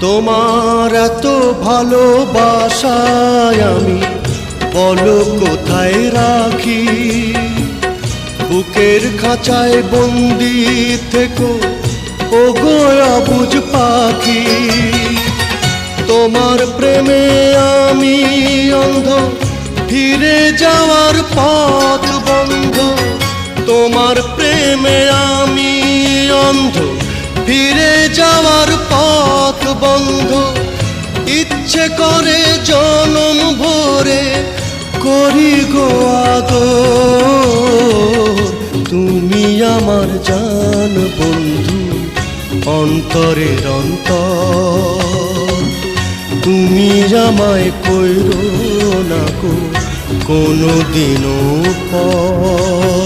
তোমার এত ভালোবাসায় আমি বলো কোথায় রাখি। বুকের খাঁচায় বন্দি থেকো ওগো অবুঝ পাখি। তোমার প্রেমে আমি অন্ধ, ফিরে যাওয়ার পথ বন্ধ। তোমার প্রেমে আমি অন্ধ, ফিরে যাওয়ার পথ বন্ধ। ইচ্ছে করে জনম ভরে করি গো আদর। তুমি আমার জান বন্ধু, অন্তরের অন্তর। তুমি আমায় কইরো না গো কোনো দিনও পর।